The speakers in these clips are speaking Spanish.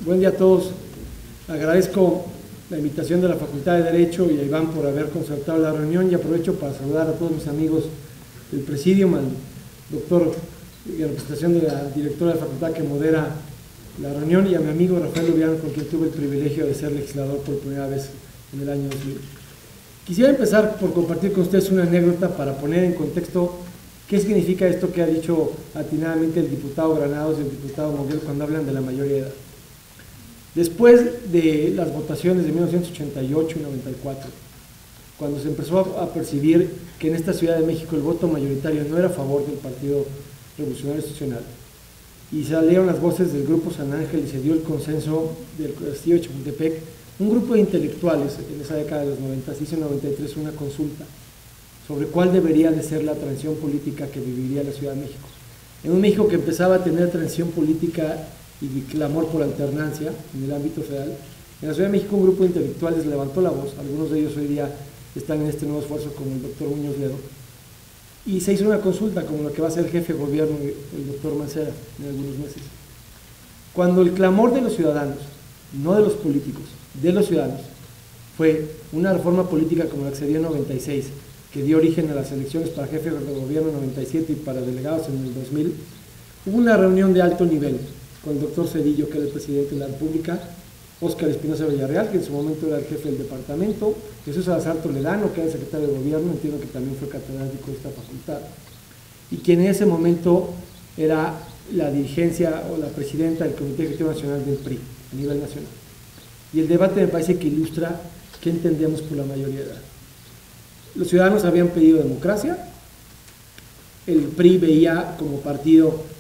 Buen día a todos. Agradezco la invitación de la Facultad de Derecho y a Iván por haber concertado la reunión y aprovecho para saludar a todos mis amigos del Presidium, al doctor y a representación de la directora de la Facultad que modera la reunión y a mi amigo Rafael Lubiano, con quien tuve el privilegio de ser legislador por primera vez en el año 2000. Quisiera empezar por compartir con ustedes una anécdota para poner en contexto qué significa esto que ha dicho atinadamente el diputado Granados y el diputado Moguel cuando hablan de la mayoría de edad. Después de las votaciones de 1988 y 94, cuando se empezó a percibir que en esta Ciudad de México el voto mayoritario no era a favor del Partido Revolucionario Institucional, y salieron las voces del Grupo San Ángel y se dio el consenso del Castillo de Chapultepec, un grupo de intelectuales en esa década de los 90 hizo en 93 una consulta sobre cuál debería de ser la transición política que viviría la Ciudad de México. En un México que empezaba a tener transición política y clamor por alternancia en el ámbito federal, en la Ciudad de México un grupo de intelectuales levantó la voz, algunos de ellos hoy día están en este nuevo esfuerzo como el doctor Muñoz Ledo, y se hizo una consulta como la que va a ser el jefe de gobierno, el doctor Mancera, en algunos meses. Cuando el clamor de los ciudadanos, no de los políticos, de los ciudadanos, fue una reforma política como la que se dio en 96, que dio origen a las elecciones para jefe de gobierno en 97 y para delegados en el 2000, hubo una reunión de alto nivel con el doctor Zedillo, que era el presidente de la República, Óscar Espinosa Villarreal, que en su momento era el jefe del departamento, Jesús Salazar Toledano, que era el secretario de gobierno, entiendo que también fue catedrático de esta facultad, y quien en ese momento era la dirigencia o la presidenta del Comité Ejecutivo Nacional del PRI, a nivel nacional. Y el debate me parece que ilustra qué entendemos por la mayoría de edad. Los ciudadanos habían pedido democracia, el PRI veía como partido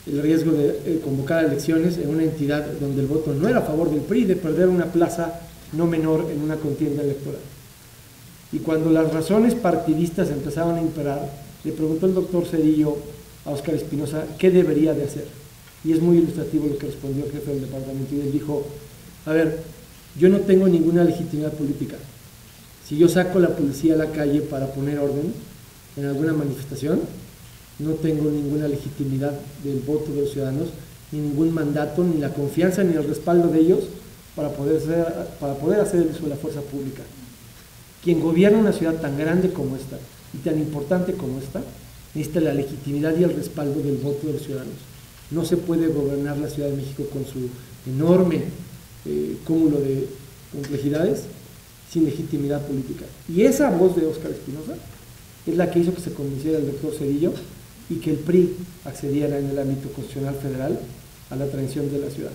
el riesgo de convocar elecciones en una entidad donde el voto no era a favor del PRI, de perder una plaza no menor en una contienda electoral. Y cuando las razones partidistas empezaban a imperar, le preguntó el doctor Zedillo a Óscar Espinosa qué debería de hacer. Y es muy ilustrativo lo que respondió el jefe del departamento, y él dijo: a ver, yo no tengo ninguna legitimidad política. Si yo saco la policía a la calle para poner orden en alguna manifestación, no tengo ninguna legitimidad del voto de los ciudadanos, ni ningún mandato, ni la confianza, ni el respaldo de ellos para poder hacer el uso de la fuerza pública. Quien gobierna una ciudad tan grande como esta y tan importante como esta, necesita la legitimidad y el respaldo del voto de los ciudadanos. No se puede gobernar la Ciudad de México con su enorme cúmulo de complejidades sin legitimidad política. Y esa voz de Óscar Espinosa es la que hizo que se convenciera el doctor Zedillo y que el PRI accediera en el ámbito constitucional federal a la transición de la ciudad.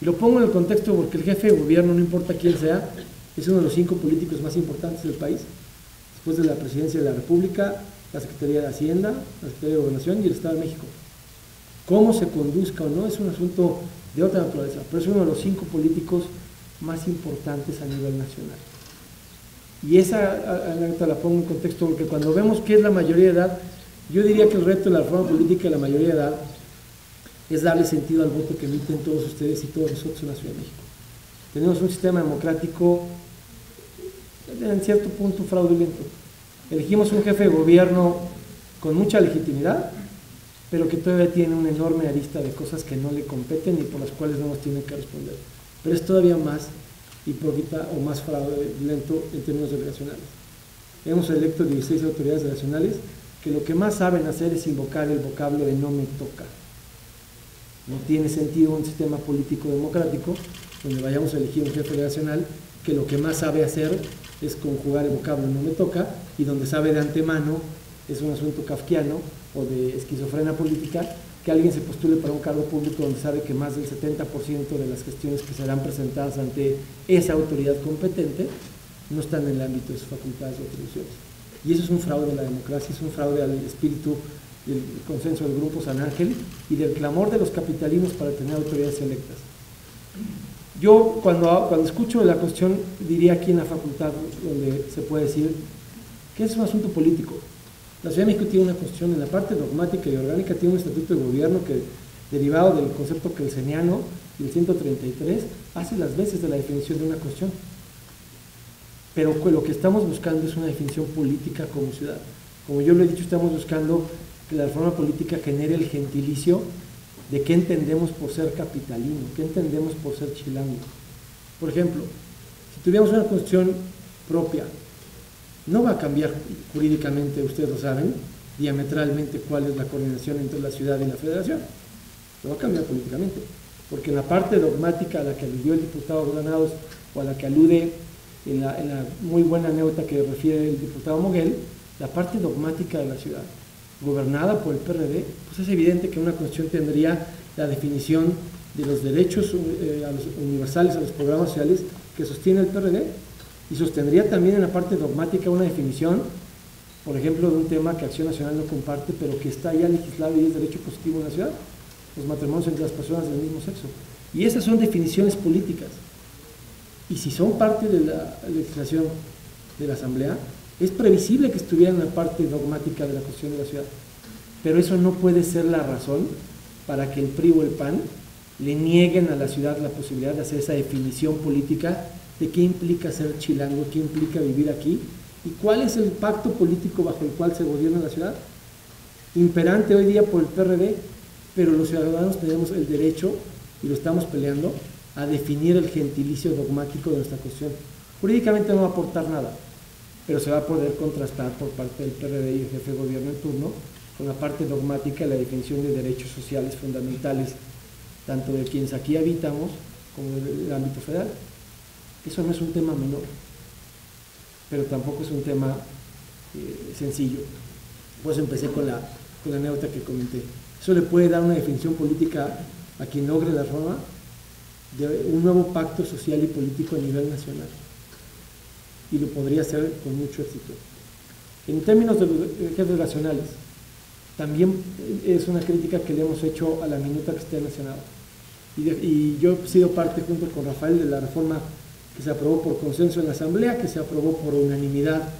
Y lo pongo en el contexto porque el jefe de gobierno, no importa quién sea, es uno de los 5 políticos más importantes del país, después de la Presidencia de la República, la Secretaría de Hacienda, la Secretaría de Gobernación y el Estado de México. Cómo se conduzca o no es un asunto de otra naturaleza, pero es uno de los 5 políticos más importantes a nivel nacional. Y esa anécdota la pongo en contexto porque cuando vemos qué es la mayoría de edad, yo diría que el reto de la reforma política de la mayoría de edad es darle sentido al voto que emiten todos ustedes y todos nosotros en la Ciudad de México. Tenemos un sistema democrático en cierto punto fraudulento. Elegimos un jefe de gobierno con mucha legitimidad, pero que todavía tiene una enorme arista de cosas que no le competen y por las cuales no nos tiene que responder. Pero es todavía más hipócrita o más fraudulento en términos delegacionales. Hemos electo 16 autoridades delegacionales que lo que más saben hacer es invocar el vocablo de no me toca. No tiene sentido un sistema político democrático donde vayamos a elegir un jefe delegacional que lo que más sabe hacer es conjugar el vocablo no me toca, y donde sabe de antemano, es un asunto kafkiano o de esquizofrenia política, que alguien se postule para un cargo público donde sabe que más del 70% de las gestiones que serán presentadas ante esa autoridad competente no están en el ámbito de sus facultades o atribuciones. Y eso es un fraude a la democracia, es un fraude al espíritu del consenso del Grupo San Ángel y del clamor de los capitalinos para tener autoridades electas. Yo cuando escucho la cuestión diría aquí en la facultad donde se puede decir que es un asunto político. La Ciudad de México tiene una constitución, en la parte dogmática y orgánica tiene un estatuto de gobierno que, derivado del concepto kelseniano y el 133, hace las veces de la definición de una cuestión. Pero lo que estamos buscando es una definición política como ciudad. Como yo lo he dicho, estamos buscando que la reforma política genere el gentilicio de qué entendemos por ser capitalino, qué entendemos por ser chilango. Por ejemplo, si tuviéramos una constitución propia, no va a cambiar jurídicamente, ustedes lo saben, diametralmente cuál es la coordinación entre la ciudad y la federación. Lo va a cambiar políticamente, porque en la parte dogmática a la que aludió el diputado Granados o a la que alude en la muy buena anécdota que refiere el diputado Moguel, la parte dogmática de la ciudad, gobernada por el PRD, pues es evidente que una constitución tendría la definición de los derechos universales a los programas sociales que sostiene el PRD, y sostendría también en la parte dogmática una definición, por ejemplo, de un tema que Acción Nacional no comparte, pero que está ya legislado y es derecho positivo en la ciudad, los matrimonios entre las personas del mismo sexo. Y esas son definiciones políticas. Y si son parte de la legislación de la Asamblea, es previsible que estuvieran en la parte dogmática de la Constitución de la ciudad. Pero eso no puede ser la razón para que el PRI o el PAN le nieguen a la ciudad la posibilidad de hacer esa definición política de qué implica ser chilango, qué implica vivir aquí y cuál es el pacto político bajo el cual se gobierna la ciudad. Imperante hoy día por el PRD, pero los ciudadanos tenemos el derecho, y lo estamos peleando, a definir el gentilicio dogmático de nuestra Constitución. Jurídicamente no va a aportar nada, pero se va a poder contrastar por parte del PRD y el jefe de gobierno en turno con la parte dogmática y la definición de derechos sociales fundamentales, tanto de quienes aquí habitamos como del ámbito federal. Eso no es un tema menor, pero tampoco es un tema sencillo. Pues empecé con la anécdota que comenté. Eso le puede dar una definición política a quien logre la reforma de un nuevo pacto social y político a nivel nacional. Y lo podría hacer con mucho éxito. En términos de los jefes nacionales, también es una crítica que le hemos hecho a la minuta que está en el Senado. Y yo he sido parte, junto con Rafael, de la reforma que se aprobó por consenso en la Asamblea, que se aprobó por unanimidad,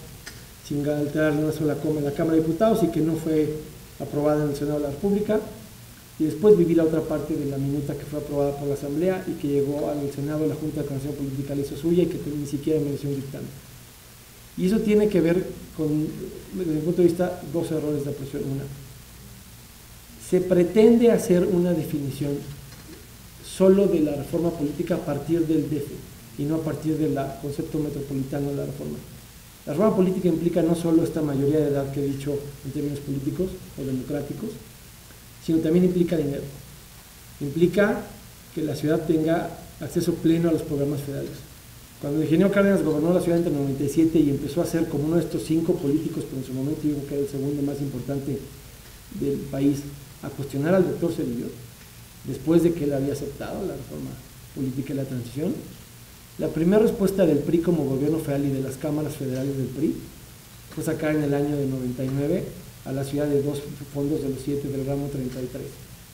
sin alterar una sola coma en la Cámara de Diputados y que no fue aprobada en el Senado de la República. Y después viví la otra parte de la minuta que fue aprobada por la Asamblea y que llegó al Senado, la Junta de Coordinación Política la hizo suya y que ni siquiera mereció un dictamen. Y eso tiene que ver con, desde mi punto de vista, dos errores de apreciación. Una, se pretende hacer una definición solo de la reforma política a partir del DF y no a partir del concepto metropolitano de la reforma. La reforma política implica no solo esta mayoría de edad que he dicho en términos políticos o democráticos, sino también implica dinero. Implica que la ciudad tenga acceso pleno a los programas federales. Cuando el ingeniero Cárdenas gobernó la ciudad entre el 97 y empezó a ser como uno de estos 5 políticos, pero en su momento yo creo que era el segundo más importante del país, a cuestionar al doctor Cedillo, después de que él había aceptado la reforma política y la transición, la primera respuesta del PRI como gobierno federal y de las cámaras federales del PRI fue sacar en el año de 99 a la ciudad de 2 fondos de los 7 del ramo 33,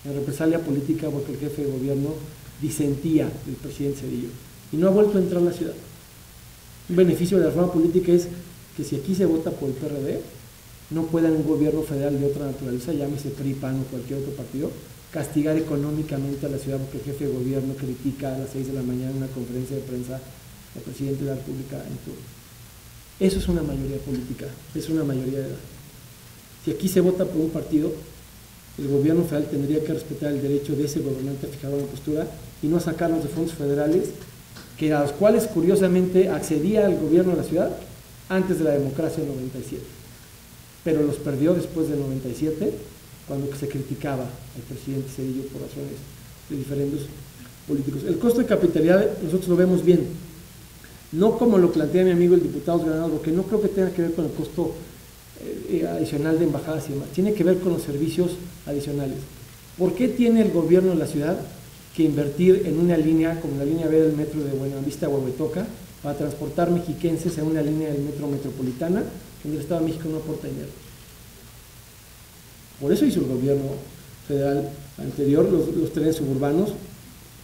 en represalia política porque el jefe de gobierno disentía del presidente Cedillo, y no ha vuelto a entrar a la ciudad. Un beneficio de la reforma política es que si aquí se vota por el PRD, no pueda un gobierno federal de otra naturaleza, llámese PRI, PAN o cualquier otro partido, castigar económicamente a la ciudad porque el jefe de gobierno critica a las 6 de la mañana en una conferencia de prensa al presidente de la República en turno. Eso es una mayoría política, es una mayoría de edad. Si aquí se vota por un partido, el gobierno federal tendría que respetar el derecho de ese gobernante a fijar una postura y no sacarnos de fondos federales, que a los cuales curiosamente accedía el gobierno de la ciudad antes de la democracia en 97, pero los perdió después del 97, cuando se criticaba al presidente Cedillo por razones de diferentes políticos. El costo de capitalidad nosotros lo vemos bien, no como lo plantea mi amigo el diputado Granados, porque no creo que tenga que ver con el costo adicional de embajadas y demás, tiene que ver con los servicios adicionales. ¿Por qué tiene el gobierno de la ciudad que invertir en una línea como la línea B del metro de Buenavista a Huehuetoca para transportar mexiquenses en una línea del metro metropolitana donde el Estado de México no aporta dinero? Por eso hizo el gobierno federal anterior los trenes suburbanos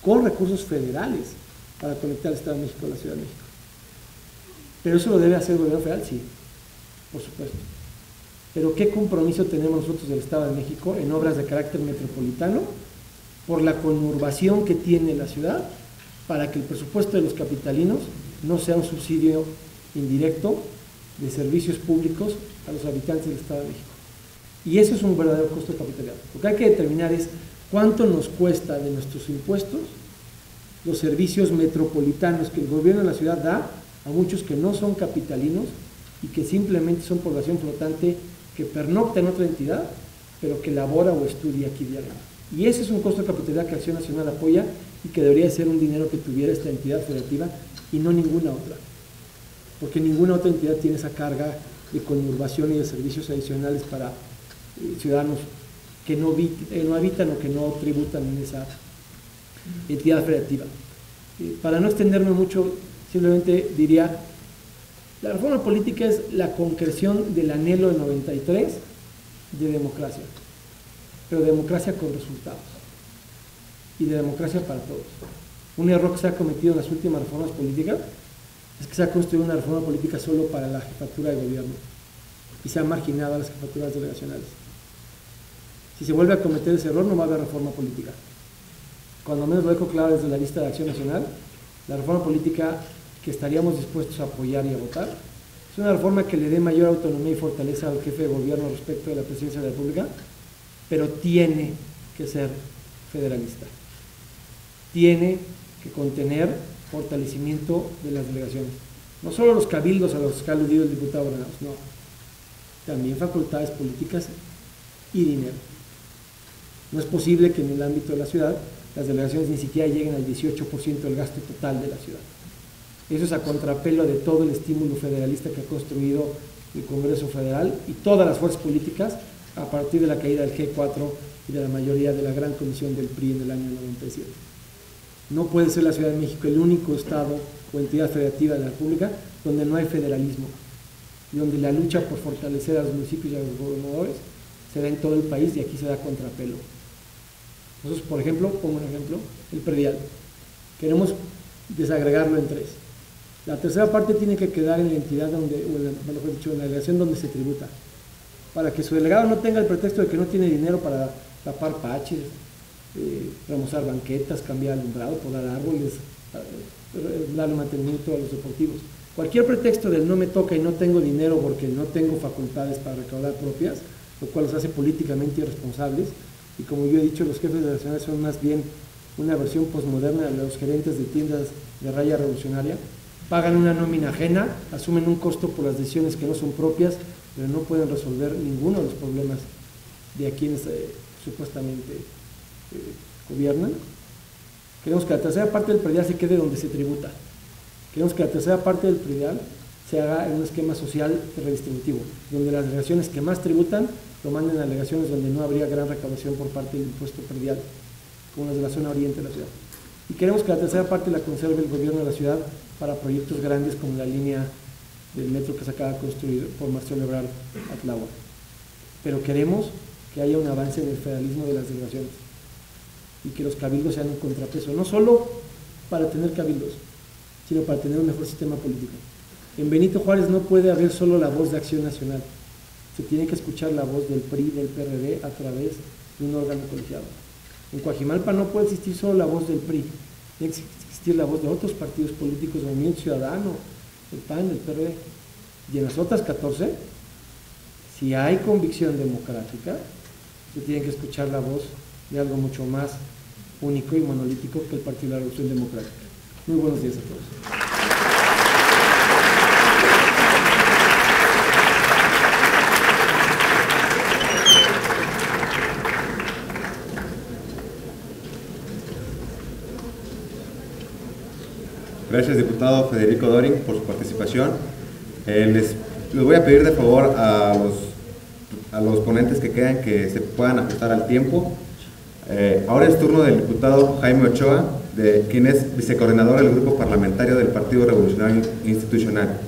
con recursos federales para conectar el Estado de México a la Ciudad de México. ¿Pero eso lo debe hacer el gobierno federal? Sí, por supuesto. Pero ¿qué compromiso tenemos nosotros del Estado de México en obras de carácter metropolitano por la conurbación que tiene la ciudad para que el presupuesto de los capitalinos no sea un subsidio indirecto de servicios públicos a los habitantes del Estado de México? Y eso es un verdadero costo de capitalidad. Lo que hay que determinar es ¿cuánto nos cuesta de nuestros impuestos los servicios metropolitanos que el gobierno de la ciudad da a muchos que no son capitalinos y que simplemente son población flotante que pernocta en otra entidad, pero que labora o estudia aquí diariamente? Y ese es un costo de capitalidad que Acción Nacional apoya y que debería ser un dinero que tuviera esta entidad federativa y no ninguna otra, porque ninguna otra entidad tiene esa carga de conurbación y de servicios adicionales para ciudadanos que no habitan o que no tributan en esa entidad federativa. Para no extenderme mucho, simplemente diría, la reforma política es la concreción del anhelo de 93 de democracia, pero democracia con resultados y de democracia para todos. Un error que se ha cometido en las últimas reformas políticas es que se ha construido una reforma política solo para la jefatura de gobierno y se ha marginado a las jefaturas delegacionales. Si se vuelve a cometer ese error, no va a haber reforma política. Cuando menos lo dejo claro desde la lista de Acción Nacional, la reforma política que estaríamos dispuestos a apoyar y a votar es una reforma que le dé mayor autonomía y fortaleza al jefe de gobierno respecto de la presidencia de la República, pero tiene que ser federalista. Tiene que contener fortalecimiento de las delegaciones. No solo los cabildos a los que ha aludido el diputado Granados, no. También facultades políticas y dinero. No es posible que en el ámbito de la ciudad las delegaciones ni siquiera lleguen al 18% del gasto total de la ciudad. Eso es a contrapelo de todo el estímulo federalista que ha construido el Congreso Federal y todas las fuerzas políticas a partir de la caída del G4 y de la mayoría de la gran comisión del PRI en el año 97. No puede ser la Ciudad de México el único estado o entidad federativa de la República donde no hay federalismo y donde la lucha por fortalecer a los municipios y a los gobernadores se da en todo el país y aquí se da contrapelo. Nosotros, por ejemplo, pongo un ejemplo, el predial. Queremos desagregarlo en 3. La tercera parte tiene que quedar en la entidad donde, o mejor dicho, en la delegación donde se tributa, para que su delegado no tenga el pretexto de que no tiene dinero para tapar paches, remozar banquetas, cambiar alumbrado, podar árboles, darle mantenimiento a los deportivos. Cualquier pretexto del no me toca y no tengo dinero porque no tengo facultades para recaudar propias, lo cual los hace políticamente irresponsables, y como yo he dicho, los jefes delegacionales son más bien una versión posmoderna de los gerentes de tiendas de raya revolucionaria. Pagan una nómina ajena, asumen un costo por las decisiones que no son propias, pero no pueden resolver ninguno de los problemas de a quienes supuestamente gobiernan. Queremos que la tercera parte del predial se quede donde se tributa. Queremos que la tercera parte del predial se haga en un esquema social redistributivo, donde las delegaciones que más tributan lo manden a delegaciones donde no habría gran recaudación por parte del impuesto predial, como las de la zona oriente de la ciudad. Y queremos que la tercera parte la conserve el gobierno de la ciudad para proyectos grandes como la línea del metro que se acaba de construir por Marcelo Ebrard a Tláhuac. Pero queremos que haya un avance en el federalismo de las delegaciones y que los cabildos sean un contrapeso, no solo para tener cabildos, sino para tener un mejor sistema político. En Benito Juárez no puede haber solo la voz de Acción Nacional, se tiene que escuchar la voz del PRI, del PRD a través de un órgano colegiado. En Coajimalpa no puede existir solo la voz del PRI, tiene que existir la voz de otros partidos políticos, Movimiento Ciudadano, el PAN, el PRD. Y en las otras 14, si hay convicción democrática, se tiene que escuchar la voz de algo mucho más único y monolítico que el Partido de la Revolución Democrática. Muy buenos días a todos. Gracias, diputado Federico Dorin, por su participación. Les voy a pedir de favor a los ponentes que quedan que se puedan ajustar al tiempo. Ahora es turno del diputado Jaime Ochoa, quien es vicecoordinador del Grupo Parlamentario del Partido Revolucionario Institucional.